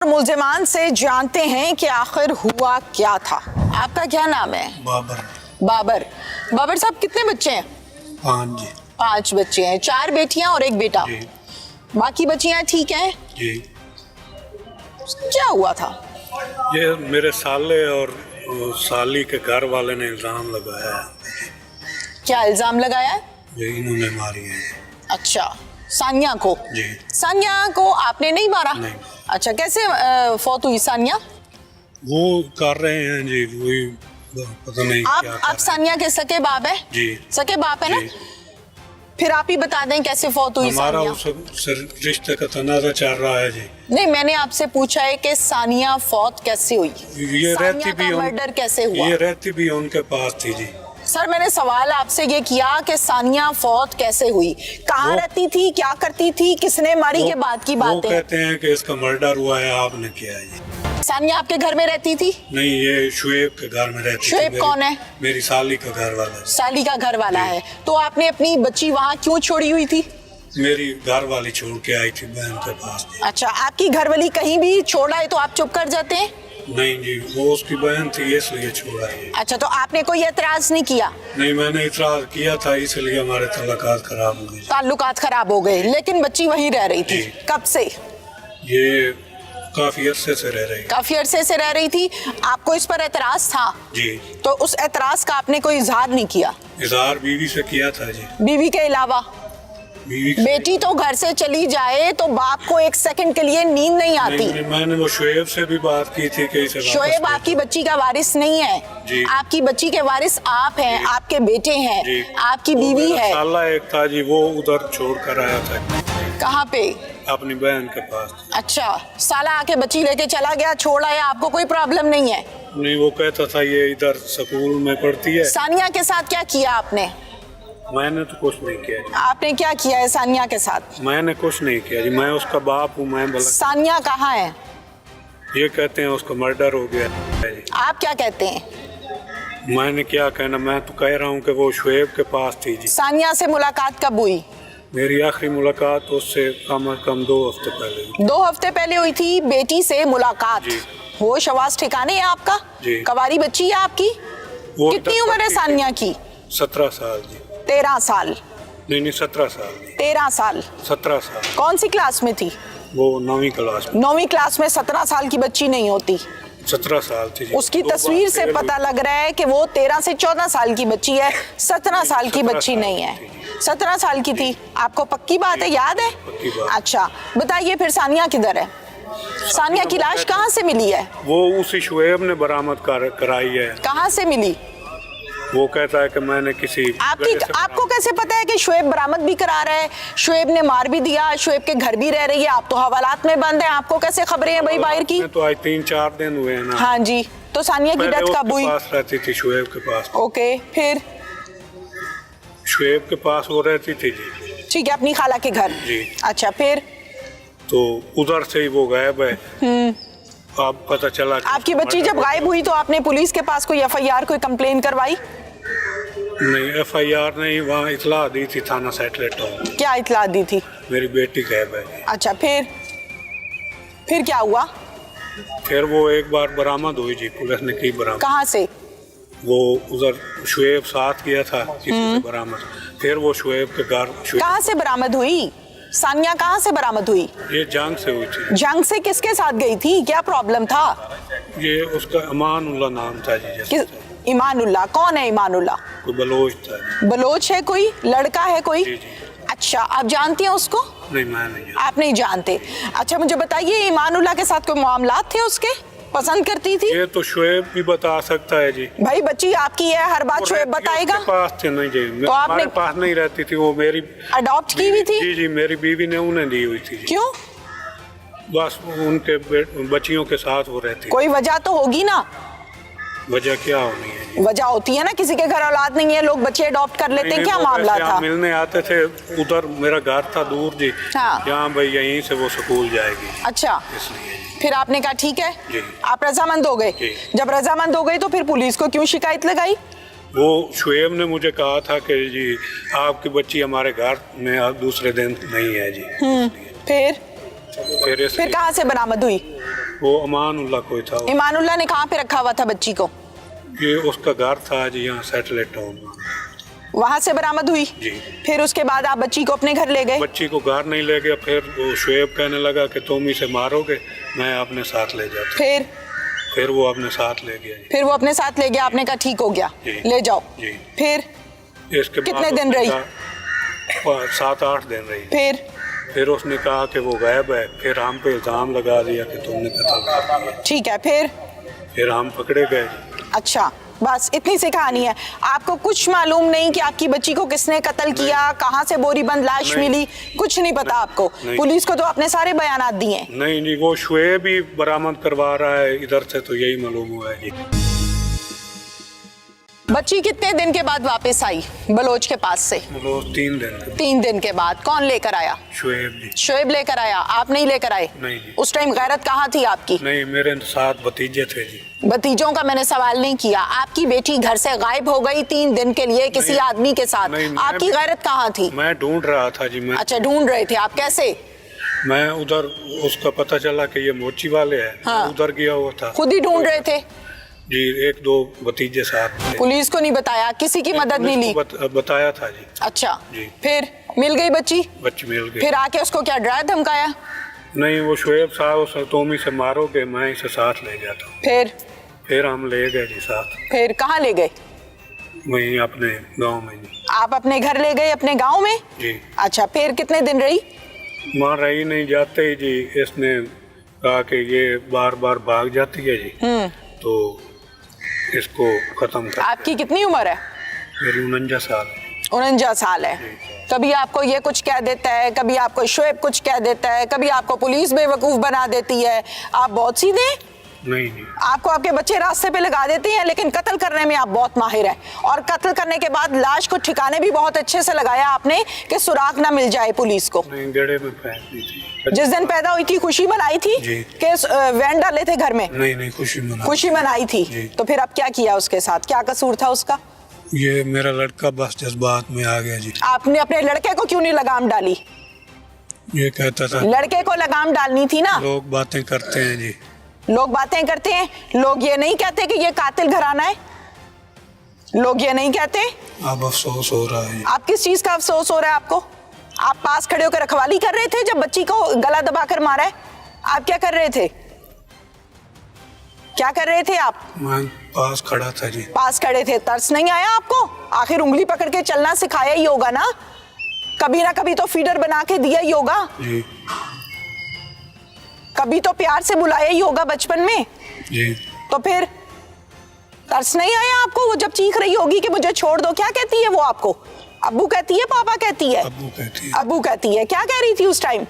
मुल्जिमान से जानते हैं कि आखिर हुआ क्या था। आपका क्या नाम है? बाबर। बाबर। बाबर साहब, कितने बच्चे हैं? 5 जी। 5 बच्चे हैं, 4 बेटियां और 1 बेटा। जी। बाकी बच्चियां ठीक हैं? जी। क्या हुआ था? ये मेरे साले और साली के घर वाले ने इल्जाम लगाया है। क्या इल्जाम लगाया है? ये इन्होंने मारी है। अच्छा, सानिया को? जी। सानिया को आपने नहीं मारा? नहीं। अच्छा, कैसे फौत हुई सानिया? वो कर रहे हैं जी, वही पता नहीं क्या कर आप सानिया के सके बाप है? जी। सके बाप है ना? फिर आप ही बता दें कैसे फौत हुई हमारा सानिया? उस रिश्ते का तनाज़ा चल रहा है जी। नहीं, मैंने आपसे पूछा है कि सानिया फौत कैसे हुई? ये रहती भी मर्डर कैसे हुआ? ये रहती भी उनके पास थी जी। सर, मैंने सवाल आपसे ये किया कि सानिया फौत कैसे हुई, कहाँ रहती थी, क्या करती थी, किसने मारी के बाद की बात है? वो कहते हैं कि इसका मर्डर हुआ है, आपने किया है। सानिया आपके घर में रहती थी? नहीं, ये शुएब के घर में रहती थी। शुएब कौन है? मेरी साली का घर वाला है। साली का घर वाला है। तो आपने अपनी बच्ची वहाँ क्यों छोड़ी हुई थी? मेरी घर वाली छोड़ के आई थी बहन के पास। अच्छा, आपकी घर वाली कहीं भी छोड़ा है तो आप चुप कर जाते हैं? नहीं जी, वो उसकी बहन थी इसलिए छोड़ा है। अच्छा, तो आपने कोई एतराज नहीं किया? नहीं, मैंने इतराज किया था, इसलिए हमारे ताल्लुकात खराब हो गए। ताल्लुकात खराब हो गए, लेकिन बच्ची वहीं रह रही थी। कब से? ये काफी अरसे से रह रही। काफी अरसे से रह रही थी। आपको इस पर एतराज था? जी। तो उस एतराज का आपने कोई इजहार नहीं किया? इजहार बीवी से किया था जी। बीवी के अलावा? बेटी तो घर से चली जाए तो बाप को 1 सेकंड के लिए नींद नहीं आती। नहीं, मैंने वो शुएब से भी बात की थी कि इसे शुएब आपकी बच्ची का वारिस नहीं है जी। आपकी बच्ची के वारिस आप हैं, आपके बेटे हैं, आपकी बीवी है। साला एक था जी, वो उधर छोड़ कर आया था। कहाँ पे? अपनी बहन के पास। अच्छा, साला आके बच्ची लेके चला गया, छोड़ आया, आपको कोई प्रॉब्लम नहीं है? नहीं, वो कहता था ये इधर स्कूल में पढ़ती है। सानिया के साथ क्या किया आपने? मैंने तो कुछ नहीं किया जी। आपने क्या किया है सानिया के साथ? मैंने कुछ नहीं किया जी, मैं उसका बाप हूँ। मैं सानिया कहाँ है? ये कहते हैं उसका मर्डर हो गया है जी। आप क्या कहते हैं? मैंने क्या कहना, मैं तो कह रहा हूँ कि वो शुएब के पास थी जी। सानिया से मुलाकात कब हुई? मेरी आखिरी मुलाकात उससे कम से कम 2 हफ्ते पहले हुई। 2 हफ्ते पहले हुई थी बेटी से मुलाकात? जी। होश आवाज ठिकाने है आपका? जी। कवारी बच्ची है आपकी? कितनी उम्र है सानिया की? 17 साल जी। 13 साल? नहीं, 17 साल। 13 साल? 17 साल। कौन सी क्लास में थी? वो 9वीं क्लास में। 9वीं क्लास में 17 साल की बच्ची नहीं होती। 17 साल थी जी। उसकी तस्वीर से पता लग रहा है कि वो 13 से 14 साल की बच्ची है, 17 साल की बच्ची नहीं है। 17 साल की थी। आपको पक्की बात है, याद है? पक्की बात। अच्छा, बताइए फिर सानिया किधर है? सानिया की लाश कहाँ से मिली है? वो उसी शुएब ने बरामद कराई है। कहाँ से मिली? वो कहता है कि मैंने किसी आपको कैसे पता है कि शुएब बरामद भी करा रहा है, शुएब ने मार भी दिया, शुएब के घर भी रह रही है? आप तो हवालात में बंद हैं, आपको कैसे खबरें हैं भाई बाहर की? तो आज 3-4 दिन हुए हैं ना। हाँ जी, तो सानिया की डेथ कब हुई? पास रहती थी शुएब के पास। ओके, फिर? शुएब के पास वो रहती थी जी। ठीक है, अपनी खाला के घर? जी। अच्छा, फिर? तो उधर से ही वो गायब है। अब पता चला। आपकी बच्ची जब गायब हुई तो आपने पुलिस के पास कोई FIR, कोई कंप्लेन करवाई? नहीं, FIR नहीं, वहाँ इतला दी थी थाना सैटेलाइट टाउन। क्या इतला दी थी? मेरी बेटी गायब है। अच्छा, फिर क्या हुआ? फिर वो एक बार बरामद हुई जी, पुलिस ने की बरामद। कहाँ से? वो उधर शुएब साथ किया था किसी से बरामद। फिर वो शुएब के घर। कहाँ से बरामद हुई? सानिया कहाँ से बरामद हुई? ये जंग से हुई थी। जंग से किसके साथ गई थी? क्या प्रॉब्लम था? ये उसका इमानुल्लाह नाम था जी। इमानुल्लाह? कौन है इमानुल्लाह? कोई बलोच था। बलोच है? कोई लड़का है कोई? जी जी। अच्छा, आप जानती हैं उसको? नहीं, मैं नहीं। आप नहीं जानते? अच्छा, मुझे बताइए, इमानुल्लाह के साथ कोई मामलात थे उसके? पसंद करती थी? ये तो शुएब भी बता सकता है जी। भाई बच्ची आपकी है, हर बात शुएब बताएगा? पास थे नहीं जी, तो हमारे पास नहीं रहती थी वो। मेरी अडॉप्ट की हुई थी? जी जी, मेरी बीवी ने उन्हें दी हुई थी। क्यों? बस उनके बच्चियों के साथ वो रहती। कोई वजह तो होगी ना? वजह क्या होनी है? वजह होती है ना, किसी के घर औलाद नहीं है, लोग बच्चे अडॉप्ट कर लेते हैं। क्या मामला था? मिलने आते थे उधर, मेरा घर था दूर जी। हाँ। यहाँ भाई यहीं से वो स्कूल जाएगी। अच्छा, इसलिए फिर आपने कहा ठीक है, जी। आप रजामंद हो गए। जब रजामंद हो गए तो फिर पुलिस को क्यों शिकायत लगाई? वो शुएब ने मुझे कहा था कि जी आपकी बच्ची हमारे घर में अब दूसरे दिन नहीं है जी। फिर कहाँ से बरामद हुई? वो अमानुल्लाह कोई था। ईमानुल्लाह ने कहाँ पे रखा हुआ था बच्ची को? ये उसका घर था जी यहाँ सैटेलाइट टाउन में। वहां से बरामद हुई? जी। फिर उसके बाद आप बच्ची को अपने घर ले गए? बच्ची को घर नहीं ले गया, फिर वो शुएब कहने लगा कि तुम इसे मारोगे, मैं अपने साथ ले जाता। फिर वो अपने साथ ले गया। फिर वो अपने साथ ले गया, आपने कहा ठीक हो गया ले जाओ। जी। फिर इसके कितने दिन रही? 7-8 दिन रही। फिर उसने कहा कि वो गायब है, फिर हम पे इल्जाम लगा दिया कि तुमने कत्ल कर दिया। ठीक है, फिर हम पकड़े गए। अच्छा, बस इतनी सी कहानी है। आपको कुछ मालूम नहीं कि आपकी बच्ची को किसने कत्ल किया, कहाँ से बोरी बंद लाश मिली, कुछ नहीं पता आपको? पुलिस को तो आपने सारे बयानात दिए। नहीं, वो शुएब भी बरामद करवा रहा है इधर से, तो यही मालूम हुआ है जी। बच्ची कितने दिन के बाद वापस आई बलोच के पास से? 3 दिन के बाद। कौन लेकर आया? शुएब लेकर आया, आप नहीं लेकर आए? नहीं। उस टाइम गैरत कहाँ थी आपकी? नहीं, मेरे साथ भतीजे थे जी। भतीजों का मैंने सवाल नहीं किया। आपकी बेटी घर से गायब हो गई 3 दिन के लिए किसी आदमी के साथ, आपकी गैरत कहाँ थी? मैं ढूंढ रहा था जी। अच्छा, ढूंढ रहे थे आप, कैसे? मैं उधर, उसका पता चला कि ये मोची वाले हैं। हाँ। उधर गया हुआ था। खुद ही ढूंढ रहे थे जी? 1-2 भतीजे साथ थे। पुलिस को नहीं बताया? किसी की मदद नहीं ली? बताया था जी। अच्छा जी। फिर मिल गई बच्ची? मिल गई। फिर आके उसको क्या डराया धमकाया? नहीं, वो शुएब साहब उसे तुम इसे मारोगे, मैं इसे साथ ले जाता हूँ। फिर हम ले गए जी साथ। फिर कहाँ ले गए? वहीं अपने गांव में जी। आप अपने घर ले गए, अपने गांव में? जी। अच्छा, फिर कितने दिन रही? वहाँ रही नहीं, जाते ही जी इसने कहा कि ये बार बार भाग जाती है जी, तो इसको खत्म कर। आपकी कितनी उम्र है? मेरी 49 साल है। 49 साल है। कभी आपको ये कुछ कह देता है, कभी आपको शुएब कुछ कह देता है, कभी आपको पुलिस बेवकूफ बना देती है। आप बहुत सीधे? नहीं। आपको आपके बच्चे रास्ते पे लगा देते हैं, लेकिन कत्ल करने में आप बहुत माहिर हैं। और कत्ल करने के बाद लाश को ठिकाने भी बहुत अच्छे से लगाया आपने कि सुराग ना मिल जाए पुलिस को। नहीं, गड्ढे में फेंक दी थी। जिस दिन पैदा हुई थी खुशी मनाई थी कि वैन डाले थे घर में? नहीं, खुशी मनाई थी। तो फिर अब क्या किया उसके साथ, क्या कसूर था उसका? ये मेरा लड़का बस जज्बात में आ गया जी। आपने अपने लड़के को क्यों नहीं लगाम डाली? ये कहता था लड़के को लगाम डालनी थी ना। लोग बातें करते हैं जी। लोग बातें करते हैं, लोग ये नहीं कहते कि ये कातिल घराना है? लोग ये नहीं कहते? अब अफसोस हो रहा है। आप किस चीज का अफसोस हो रहा है आपको? आप पास खड़े होकर रखवाली कर रहे थे जब बच्ची को गला दबाकर मारा है? आप क्या कर रहे थे? क्या कर रहे थे आप? मैं पास खड़ा था जी। पास खड़े थे, तरस नहीं आया आपको? आखिर उंगली पकड़ के चलना सिखाया ही होगा ना, कभी ना कभी तो फीडर बना के दिया ही होगा जी। कभी तो प्यार से बुलाया ही होगा बचपन में जी। तो फिर तरस नहीं आया आपको? वो जब चीख रही होगी कि मुझे छोड़ दो, क्या कहती है वो आपको? अब्बू कहती है, पापा कहती है? अब्बू कहती है। क्या कह रही थी उस टाइम?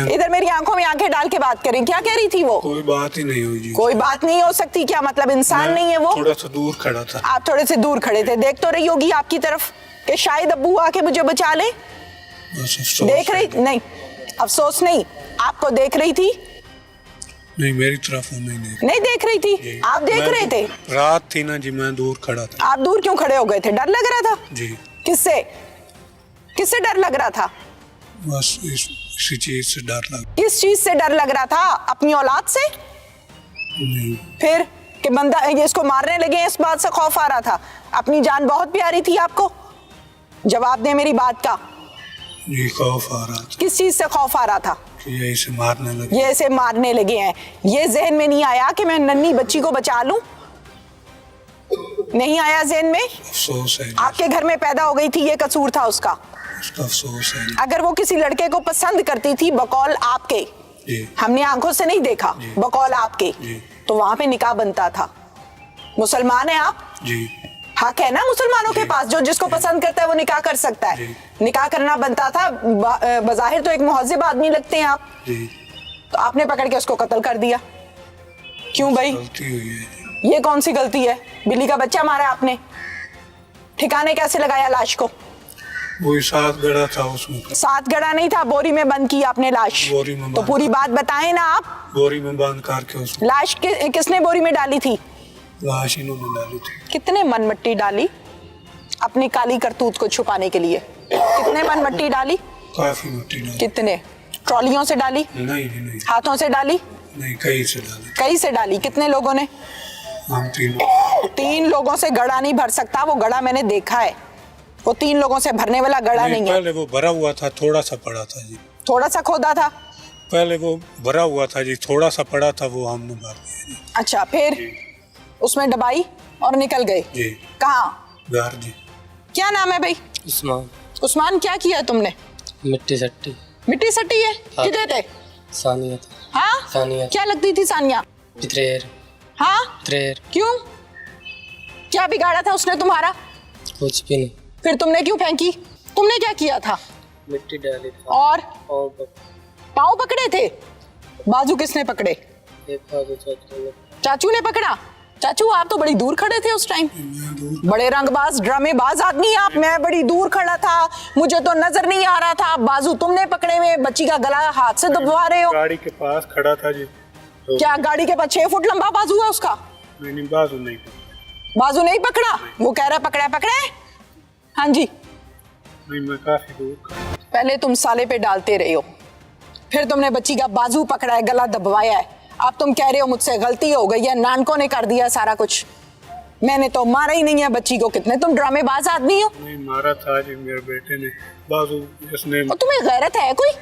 इधर मेरी आंखों में आंखें डाल के बात करें, क्या कह रही थी वो? कोई बात ही नहीं हुई जी। कोई बात नहीं हो सकती? क्या मतलब इंसान नहीं है वो? थोड़ा सा दूर खड़ा था। आप थोड़े से दूर खड़े थे, देख तो रही होगी आपकी तरफ कि शायद अब्बू आके मुझे बचा ले। देख रही नहीं? अफसोस नहीं, आपको देख रही थी? नहीं, मेरी तरफ नहीं देख रही थी। आप देख रहे थे? रात थी ना जी, मैं दूर खड़ा था। आप दूर क्यों खड़े हो गए थे? डर लग रहा था जी। किससे? किससे डर लग रहा था? बस इसी चीज से डर लग। किस चीज से डर लग रहा था? अपनी औलाद से? नहीं। फिर कि बंदा ये इसको मारने लगे, इस बात से खौफ आ रहा था? अपनी जान बहुत प्यारी थी आपको? जवाब दे मेरी बात का। ये खौफ आ रहा था। किस चीज से खौफ आ रहा था? ये इसे मारने लगे। ये इसे मारने लगे हैं। ये जहन में नहीं आया कि मैं नन्ही बच्ची को बचा लूं? नहीं आया जहन में? अफसोस है। आपके घर में पैदा हो गई थी, ये कसूर था उसका? अफसोस है। अगर वो किसी लड़के को पसंद करती थी बकौल आपके, हमने आंखों से नहीं देखा, बकौल आपके, तो वहां पे निकाह बनता था। मुसलमान है आप जी? हक है ना मुसलमानों के पास, जो जिसको पसंद करता है वो निकाह कर सकता है। निकाह करना बनता था। बज़ाहिर तो एक मुहज़्ज़िब आदमी लगते हैं आप जी। तो आपने पकड़ के उसको कत्ल कर दिया। क्यों भाई? गलती हुई है। ये कौन सी गलती है? बिल्ली का बच्चा मारा आपने, ठिकाने कैसे लगाया लाश को? वही 7 गड़ा था उसमें। 7 गड़ा नहीं था, बोरी में बंद की आपने लाश। बोरी में तो पूरी बात बताएं ना आप। बोरी में बंद करके उसमें। लाश किसने बोरी में डाली थी? लाश इन्होंने डाली थी। कितने मन मिट्टी डाली अपनी काली करतूत को छुपाने के लिए? कितने मन मिट्टी डाली? काफी मिट्टी डाली। कितने? ट्रॉलियों से डाली? नहीं। हाथों से डाली? नहीं, कहीं से डाली। कहीं से डाली? कितने लोगों ने? हम 3। 3 लोगों से गड़ा नहीं भर सकता, वो गड़ा मैंने देखा है, वो 3 लोगों से भरने वाला गड़ा नहीं है। पहले वो भरा हुआ था, थोड़ा सा पड़ा था जी। थोड़ा सा खोदा था? पहले वो भरा हुआ था जी, थोड़ा सा पड़ा था, वो हमने भर दिया जी। अच्छा, फिर उसमें दबाई और निकल गए जी। कहाँ? घर जी। क्या नाम है भाई? उस्मान। उस्मान, क्या किया तुमने? मिट्टी सट्टी। मिट्टी सट्टी है? हाँ। किधर थे? सानिया था। हाँ? सानिया। क्या लगती थी सानिया? त्रेर। हाँ? त्रेर। क्यों? क्या बिगाड़ा था उसने तुम्हारा? कुछ भी नहीं। फिर तुमने क्यों फेंकी? तुमने क्या किया था? मिट्टी डाली था। और और पाँव पकड़े थे? बाजू किसने पकड़े? एक बाजू चाचू ने। चाचू ने पकड़ा? चाचू, आप तो बड़ी दूर खड़े थे उस टाइम, बड़े रंगबाज ड्रामेबाज आदमी आप। मैं बड़ी दूर खड़ा था, मुझे तो नजर नहीं आ रहा था। बाजू तुमने पकड़े हुए, बच्ची का गला हाथ से दबवा रहे हो। गाड़ी के पास खड़ा था जी। तो क्या गाड़ी के पास 6 फुट लंबा बाजू है उसका? नहीं, बाजू नहीं पकड़ा। बाजू नहीं पकड़ा? वो कह रहा पकड़ा पकड़े। हाँ जी, नहीं, मैं काफी दूर खड़ा। पहले तुम साले पे डालते रहे हो, फिर तुमने बच्ची का बाजू पकड़ा है, गला दबवाया है। अब तुम कह रहे हो मुझसे गलती हो गई है, नानकों ने कर दिया सारा कुछ, मैंने तो मारा ही नहीं है बच्ची को। कितने तुम ड्रामेबाज आदमी हो। नहीं, मारा था जी मेरे बेटे ने, बाजू इसने। और तुम्हें गैरत है? कोई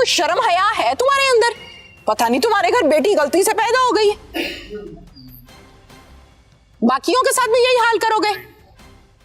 शर्म हया है तुम्हारे अंदर? पता नहीं तुम्हारे घर बेटी गलती से पैदा हो गई है, बाकियों के साथ भी यही हाल करोगे?